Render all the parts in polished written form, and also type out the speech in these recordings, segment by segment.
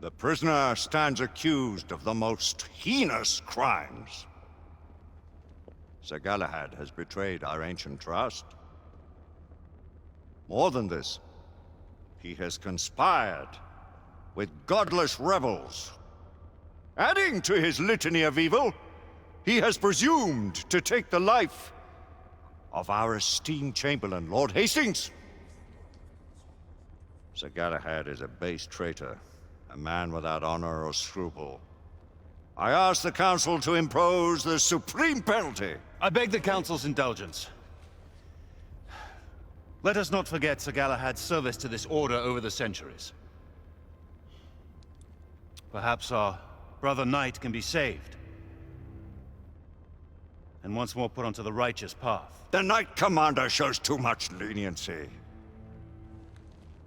The prisoner stands accused of the most heinous crimes. Sir Galahad has betrayed our ancient trust. More than this, he has conspired with godless rebels. Adding to his litany of evil, he has presumed to take the life of our esteemed Chamberlain, Lord Hastings. Sir Galahad is a base traitor, a man without honor or scruple. I ask the Council to impose the supreme penalty. I beg the Council's indulgence. Let us not forget Sir Galahad's service to this order over the centuries. Perhaps our brother knight can be saved, and once more put onto the righteous path. The Knight Commander shows too much leniency.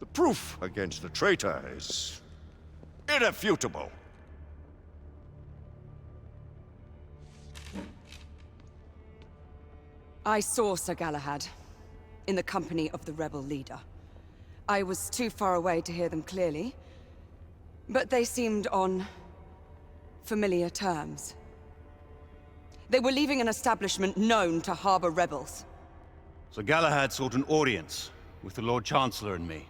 The proof against the traitor is irrefutable. I saw Sir Galahad in the company of the rebel leader. I was too far away to hear them clearly, but they seemed on familiar terms. They were leaving an establishment known to harbor rebels. Sir Galahad sought an audience with the Lord Chancellor and me.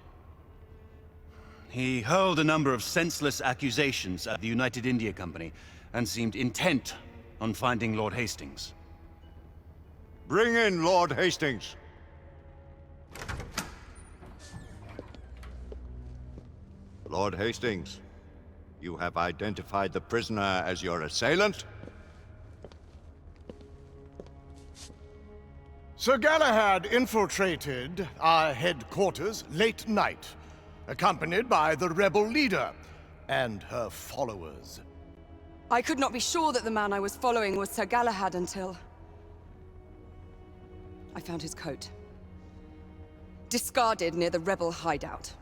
He hurled a number of senseless accusations at the United India Company and seemed intent on finding Lord Hastings. Bring in Lord Hastings. Lord Hastings, you have identified the prisoner as your assailant? Sir Galahad infiltrated our headquarters late night, accompanied by the rebel leader and her followers. I could not be sure that the man I was following was Sir Galahad until I found his coat, discarded near the rebel hideout.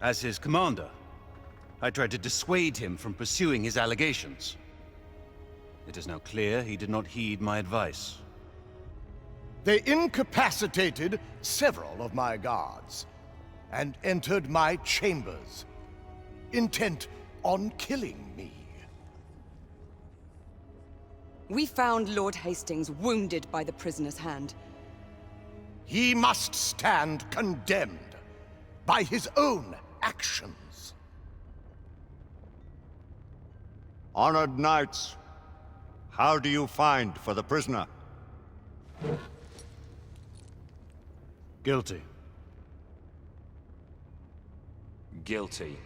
As his commander, I tried to dissuade him from pursuing his allegations. It is now clear he did not heed my advice. They incapacitated several of my guards and entered my chambers, intent on killing me. We found Lord Hastings wounded by the prisoner's hand. He must stand condemned by his own actions. Honored knights, how do you find for the prisoner? Guilty. Guilty.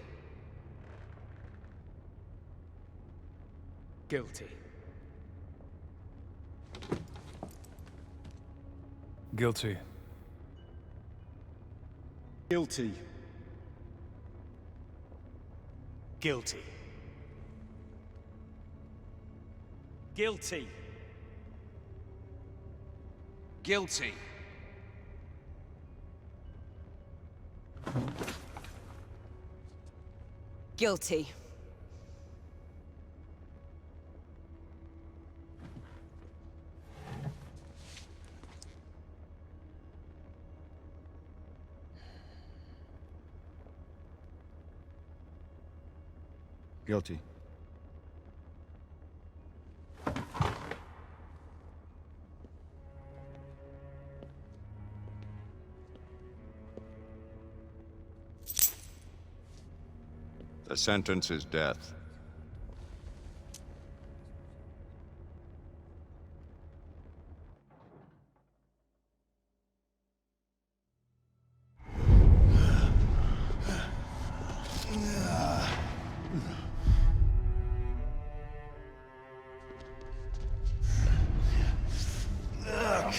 Guilty. Guilty. Guilty. Guilty. Guilty. Guilty. Guilty. Guilty. The sentence is death.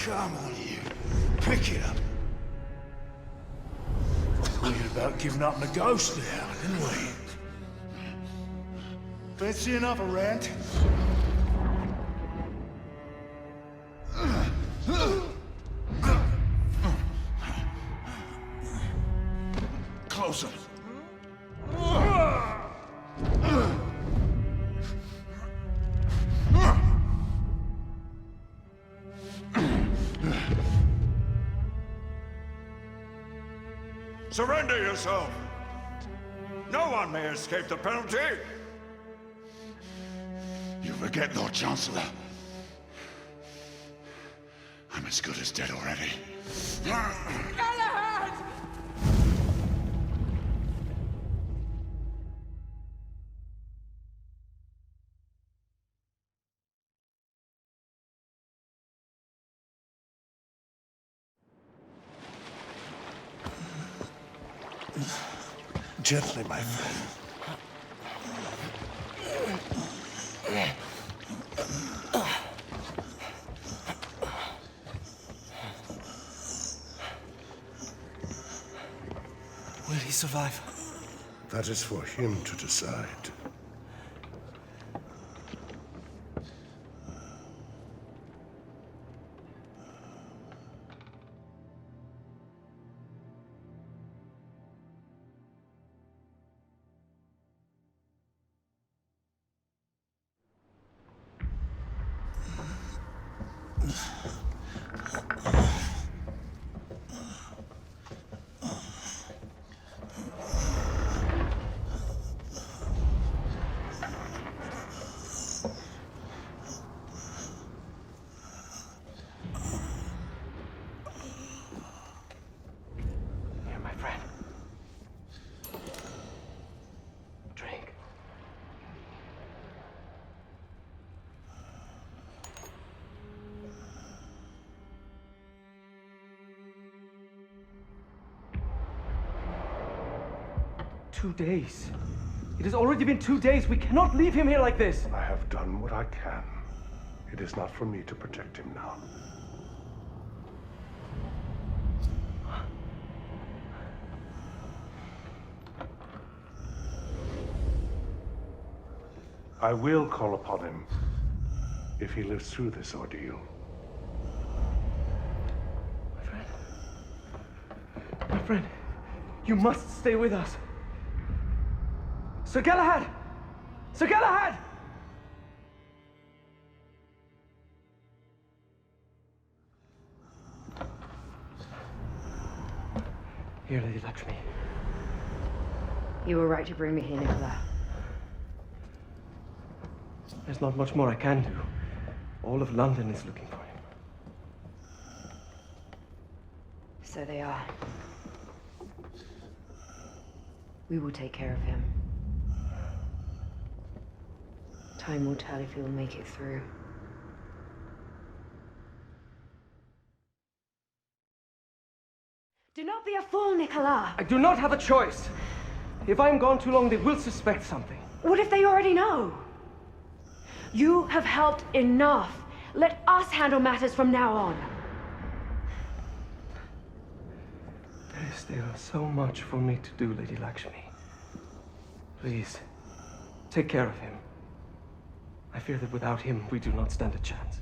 Come on, you. Pick it up. Thinking about giving up the ghost now, didn't we? Fancy enough a rant? Closer. Surrender yourself! No one may escape the penalty! You forget, Lord Chancellor. I'm as good as dead already. Galahad! Gently, my friend. Will he survive? That is for him to decide. Here, my friend. Drink. Two days. It has already been 2 days. We cannot leave him here like this. I have done what I can. It is not for me to protect him now. I will call upon him if he lives through this ordeal. My friend, you must stay with us. Sir Galahad! Sir Galahad! Here, Lady Lakshmi. You were right to bring me here, Nicola. There's not much more I can do. All of London is looking for him. So they are. We will take care of him. Time will tell if he'll make it through. Do not be a fool, Nicola! I do not have a choice. If I am gone too long, they will suspect something. What if they already know? You have helped enough. Let us handle matters from now on. There is still so much for me to do, Lady Lakshmi. Please, take care of him. I fear that without him, we do not stand a chance.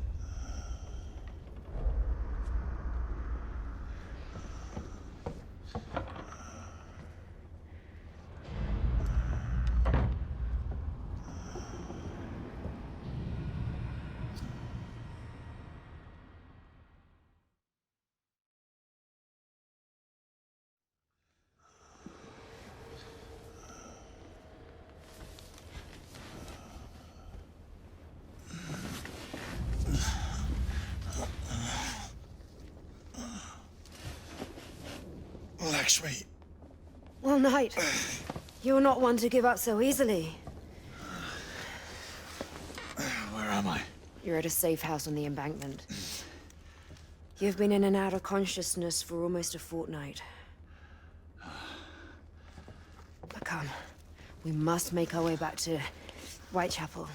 Lakshmi. Well, Knight, you're not one to give up so easily. Where am I? You're at a safe house on the embankment. You've been in and out of consciousness for almost a fortnight. But come, we must make our way back to Whitechapel.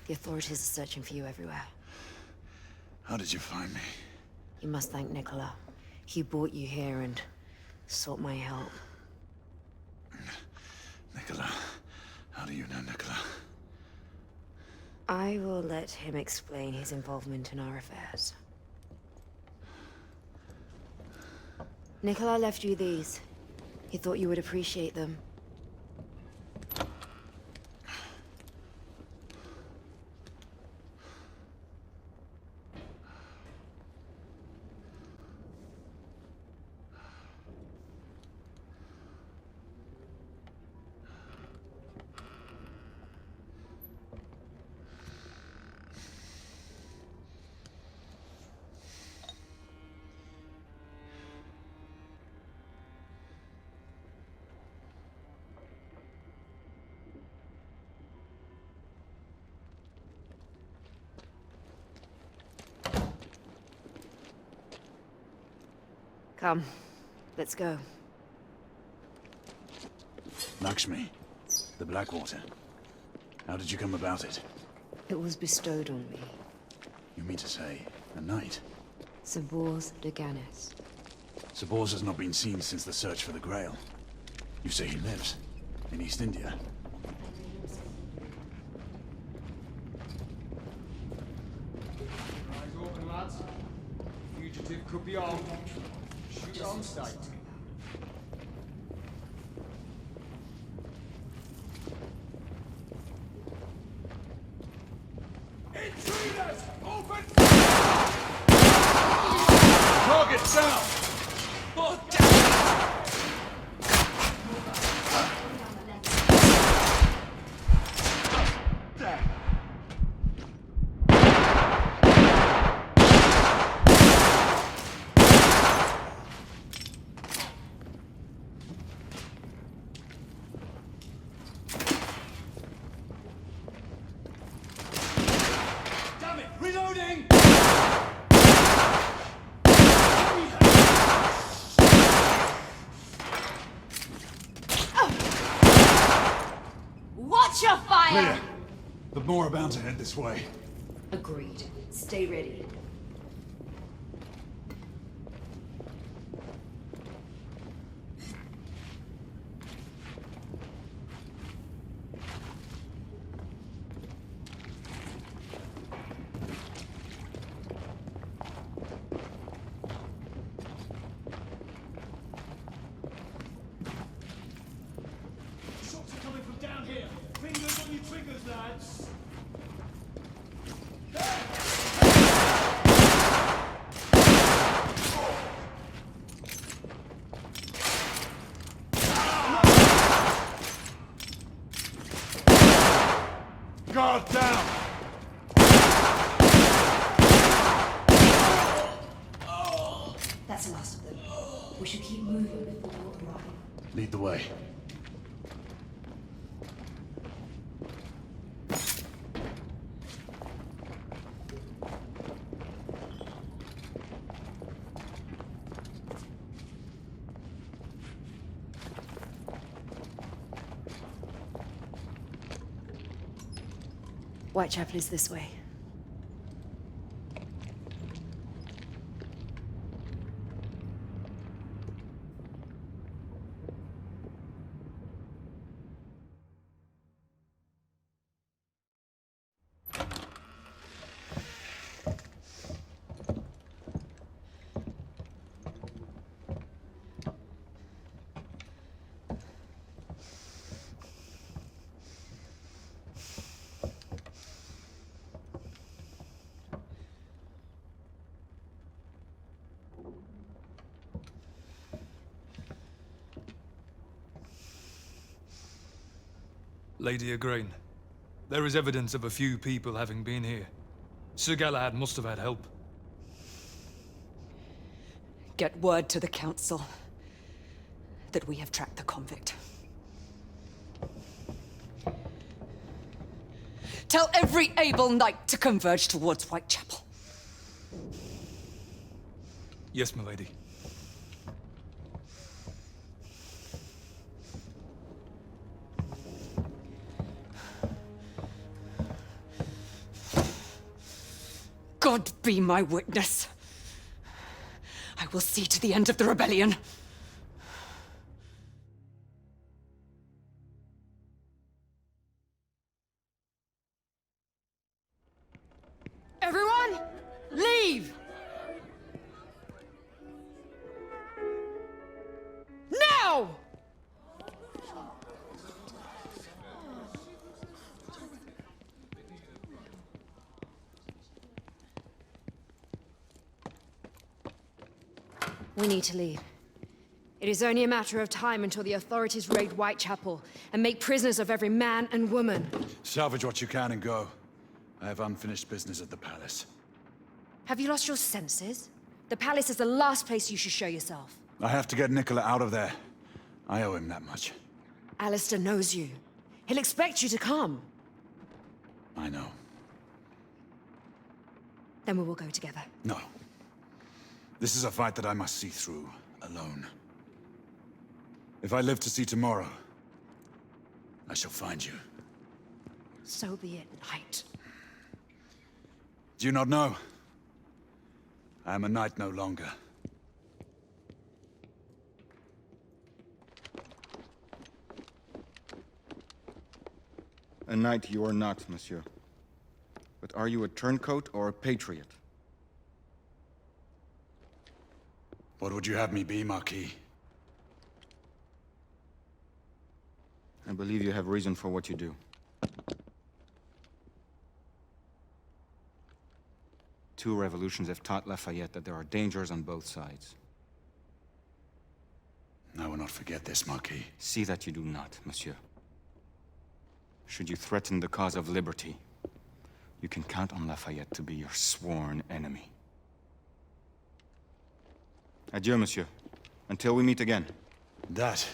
The authorities are searching for you everywhere. How did you find me? You must thank Nicola. He brought you here and sought my help. Nicola. How do you know Nicola? I will let him explain his involvement in our affairs. Nicola left you these. He thought you would appreciate them. Come, let's go. Lakshmi, the Blackwater. How did you come about it? It was bestowed on me. You mean to say, a knight? Sir ⁴ ¿⁴ Sir Bors has not been seen since the search for the Grail. You say he lives in East India? Eyes open, lads. Fugitive could be armed. Shoot on sight. Intruders! Open fire! Target down! Oh, damn it! Reloading! Watch your fire! Clear! But more are bound to head this way. Agreed. Stay ready. Shots are coming from down here. Fingers on your triggers, lads. Guard down! That's the last of them. We should keep moving before we arrive. Lead the way. Whitechapel is this way. Lady Igraine, there is evidence of a few people having been here. Sir Galahad must have had help. Get word to the council that we have tracked the convict. Tell every able knight to converge towards Whitechapel. Yes, milady. God be my witness. I will see to the end of the rebellion. Everyone, leave! Now! We need to leave. It is only a matter of time until the authorities raid Whitechapel and make prisoners of every man and woman. Salvage what you can and go. I have unfinished business at the palace. Have you lost your senses? The palace is the last place you should show yourself. I have to get Nicola out of there. I owe him that much. Alistair knows you. He'll expect you to come. I know. Then we will go together. No. This is a fight that I must see through alone. If I live to see tomorrow, I shall find you. So be it, knight. Do you not know? I am a knight no longer. A knight you are not, monsieur. But are you a turncoat or a patriot? What would you have me be, Marquis? I believe you have reason for what you do. Two revolutions have taught Lafayette that there are dangers on both sides. I will not forget this, Marquis. See that you do not, monsieur. Should you threaten the cause of liberty, you can count on Lafayette to be your sworn enemy. Adieu, monsieur. Until we meet again. That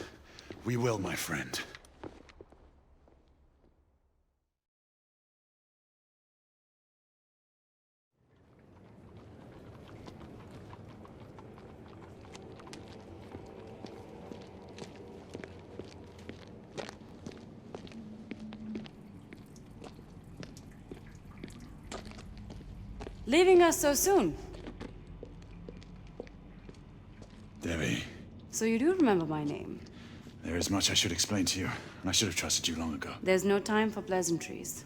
we will, my friend. Leaving us so soon. Devi, So you do remember my name. there is much I should explain to you, and I should have trusted you long ago. There's no time for pleasantries.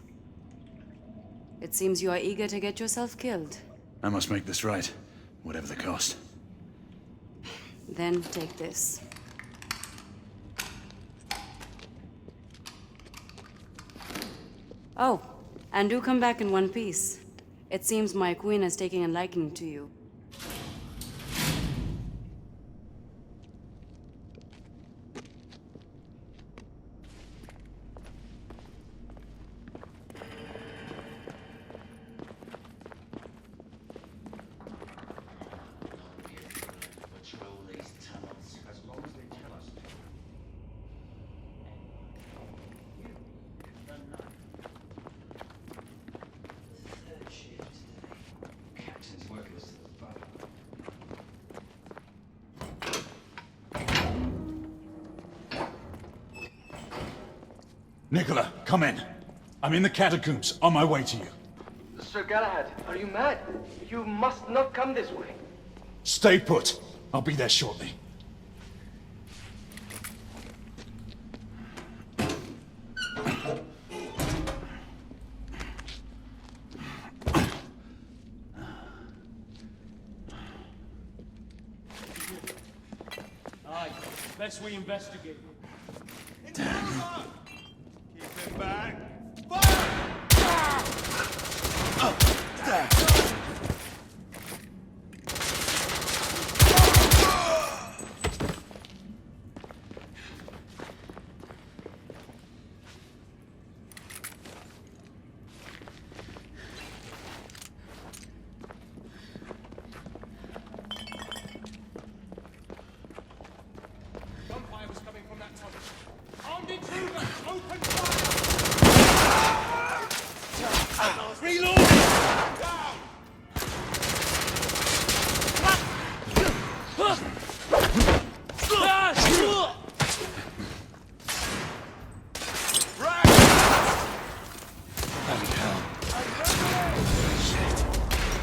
It seems you are eager to get yourself killed. I must make this right, whatever the cost. Then take this. Oh, and do come back in one piece. It seems my queen is taking a liking to you. Nicola, come in. I'm in the catacombs, on my way to you. Sir Galahad, are you mad? You must not come this way. Stay put. I'll be there shortly. Aye, best we investigate. Keep him back. Gunfire was coming from that tunnel. Armed intruders, open fire! Reload! Down!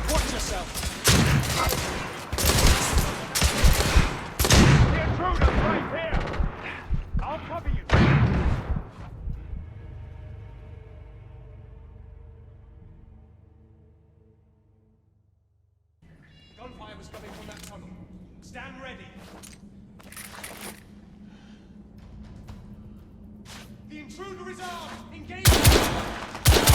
Watch yourself! The intruder's right here! I'll cover you! Gunfire was coming from that tunnel. Stand ready. The intruder is armed! Engage!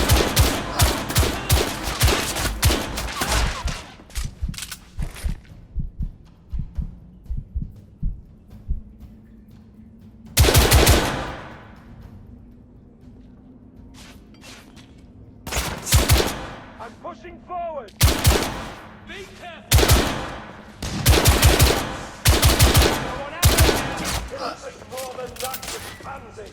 I'm pushing forward! Be careful! Go on out there! It's more than that with pansy!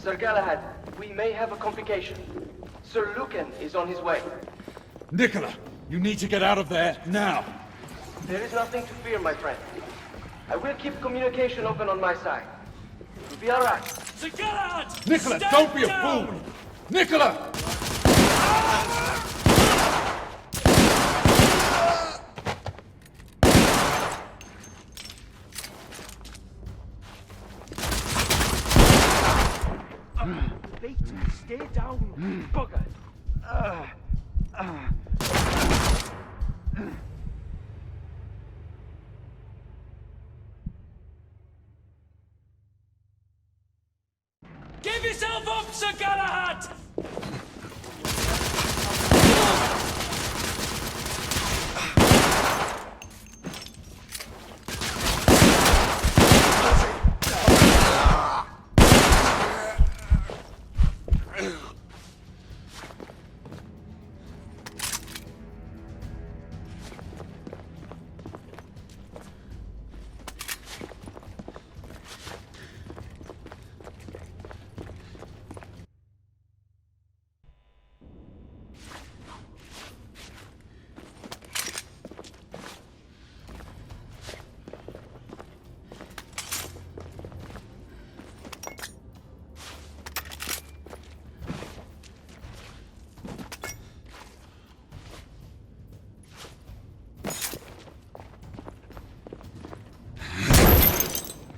Sir Galahad, we may have a complication. Sir Lucan is on his way. Nicola, you need to get out of there, now! There is nothing to fear, my friend. I will keep communication open on my side. You'll be alright. Sir Galahad! Nicola, don't be a fool! Nicola! Stay down, bugger. Give yourself up, Sir Galahad!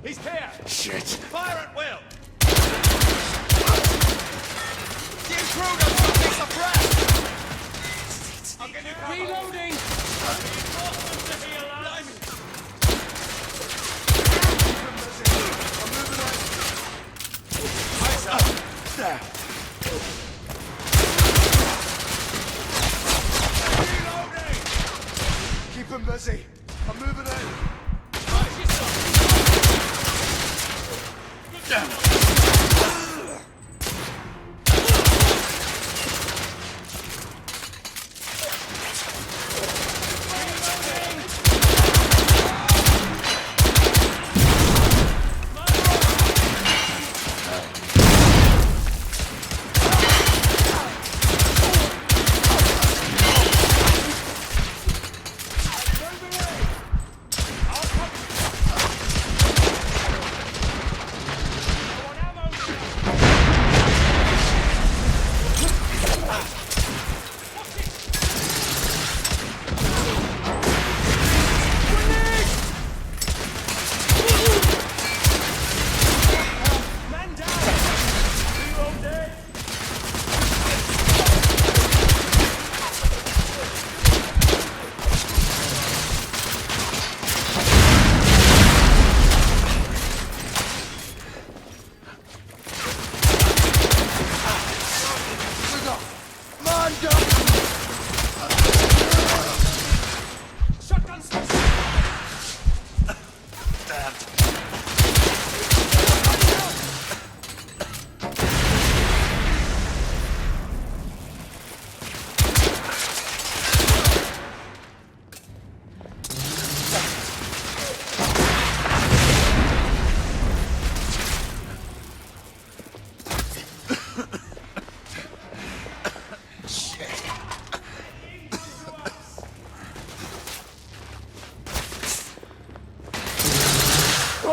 He's here! Shit! Fire at will! The intruder is suppressed! Reloading! Reinforcements are here, lads! Reloading! Keep him busy. I'm moving in.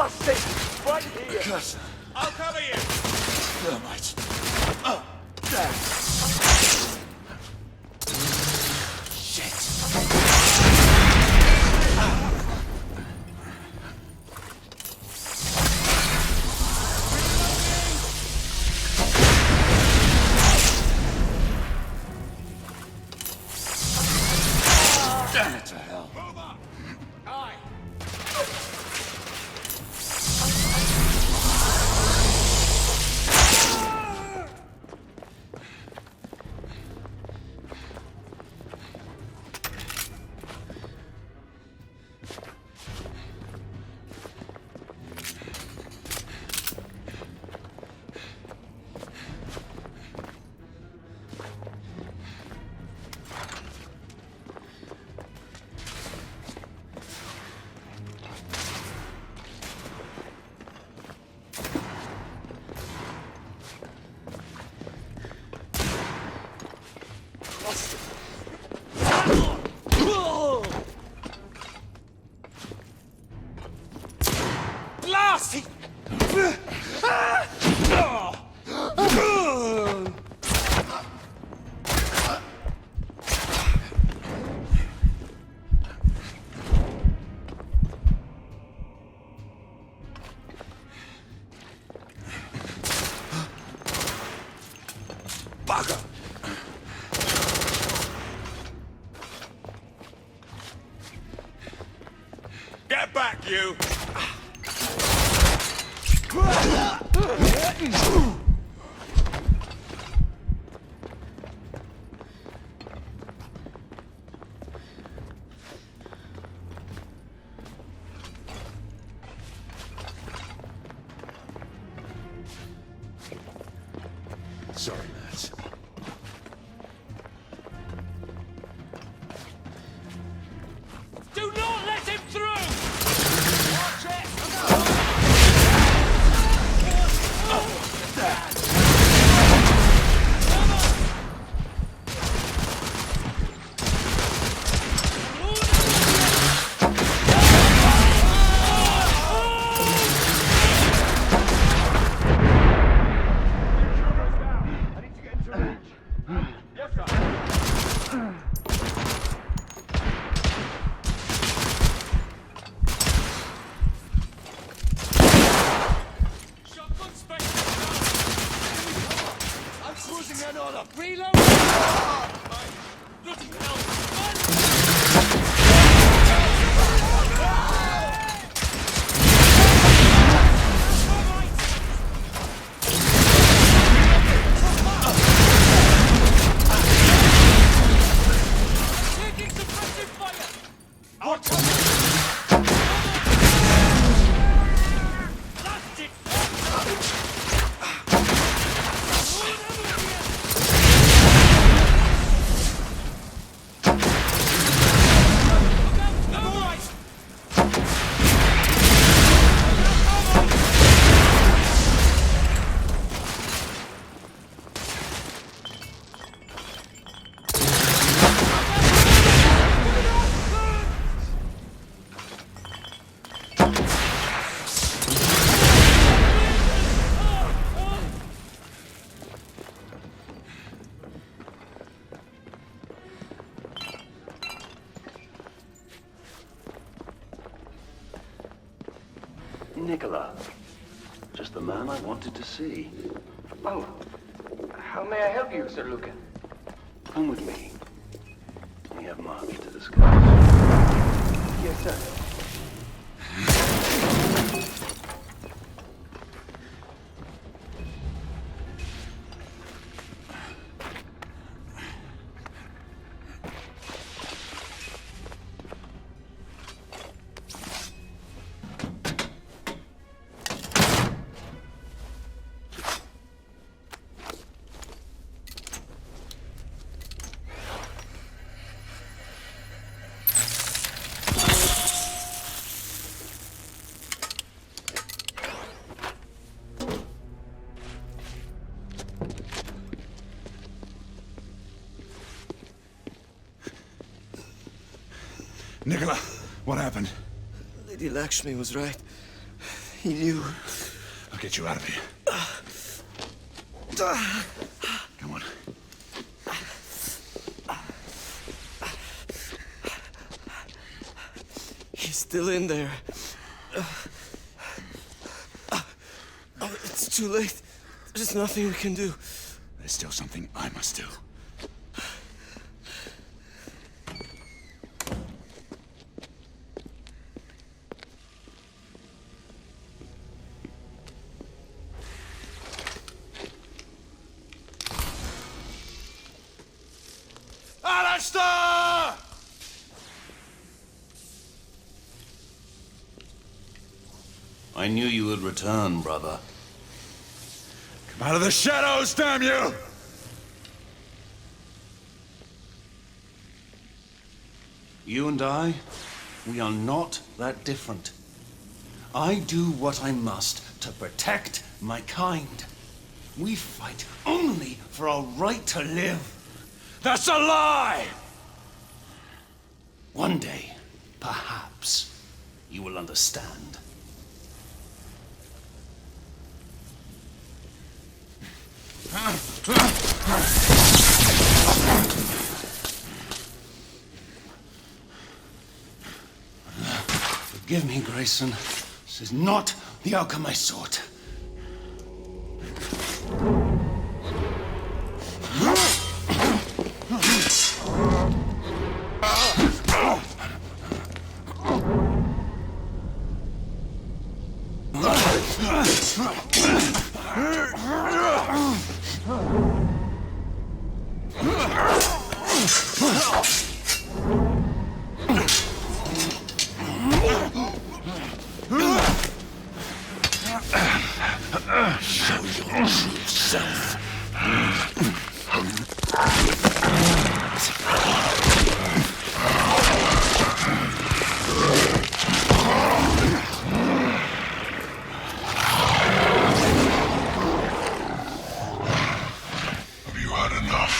Busted! Right here! Curse. I'll cover you! Thermites. Damn it to hell. Move up! Aye! Blast! Bugger! Get back, you! Sorry, lads. Do not let him through! Watch it! Reload! Bloody hell! Taking suppressive fire! I'll cover you! Blast it! Nicola. Just the man I wanted to see. Oh, how may I help you, Sir Lucan? Come with me. We have much to discuss. Yes, sir. Nicola, what happened? Lady Lakshmi was right. He knew. I'll get you out of here. Come on. He's still in there. It's too late. There's nothing we can do. There's still something I must do. Alistair! I knew you would return, brother. Come out of the shadows, damn you! You and I, we are not that different. I do what I must to protect my kind. We fight only for our right to live. That's a lie! One day, perhaps, you will understand. Forgive me, Grayson. This is not the outcome I sought. Show your true self. Have you had enough?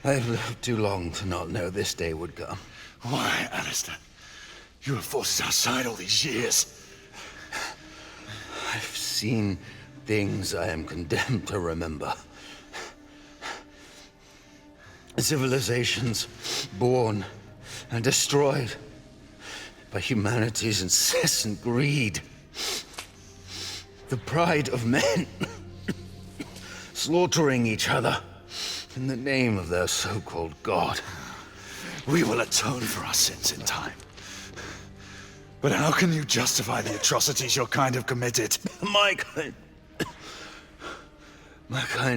I've lived too long to not know this day would come. Why, Alistair? You have fought us outside all these years. I've seen things I am condemned to remember. Civilizations born and destroyed by humanity's incessant greed. The pride of men slaughtering each other in the name of their so-called God. We will atone for our sins in time. But how can you justify the atrocities your kind have committed? My kind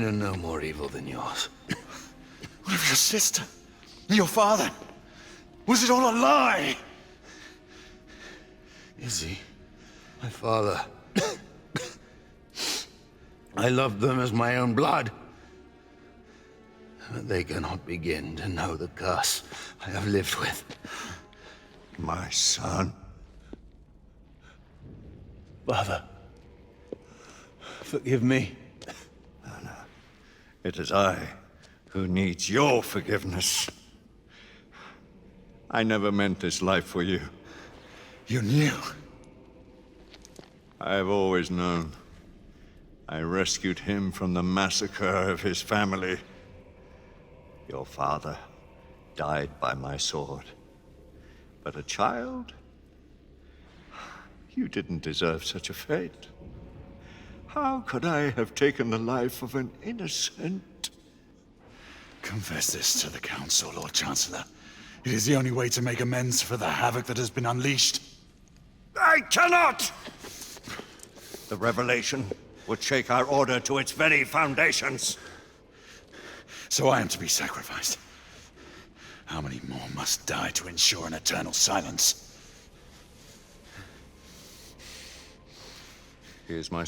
are no more evil than yours. What of your sister? Your father? Was it all a lie? Izzy, my father. I loved them as my own blood. But they cannot begin to know the curse I have lived with. My son. Father, forgive me. No. It is I who needs your forgiveness. I never meant this life for you. You knew? I have always known. I rescued him from the massacre of his family. Your father died by my sword. But a child? You didn't deserve such a fate. How could I have taken the life of an innocent? Confess this to the Council, Lord Chancellor. It is the only way to make amends for the havoc that has been unleashed. I cannot! The revelation would shake our order to its very foundations. So I am to be sacrificed. How many more must die to ensure an eternal silence? Here's my...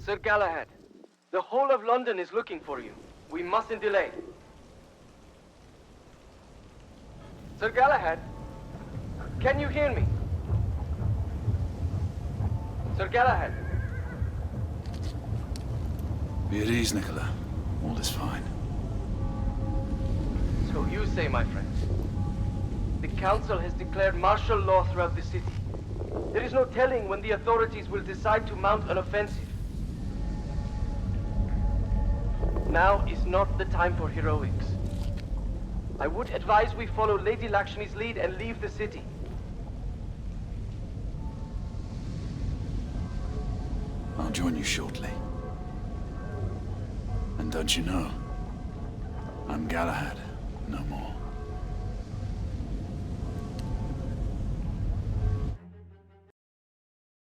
Sir Galahad, the whole of London is looking for you. We mustn't delay. Sir Galahad, can you hear me? Sir Galahad. Be at ease, Nicola. All is fine. So you say, my friend. The Council has declared martial law throughout the city. There is no telling when the authorities will decide to mount an offensive. Now is not the time for heroics. I would advise we follow Lady Lakshmi's lead and leave the city. I'll join you shortly. And don't you know, I'm Galahad, no more.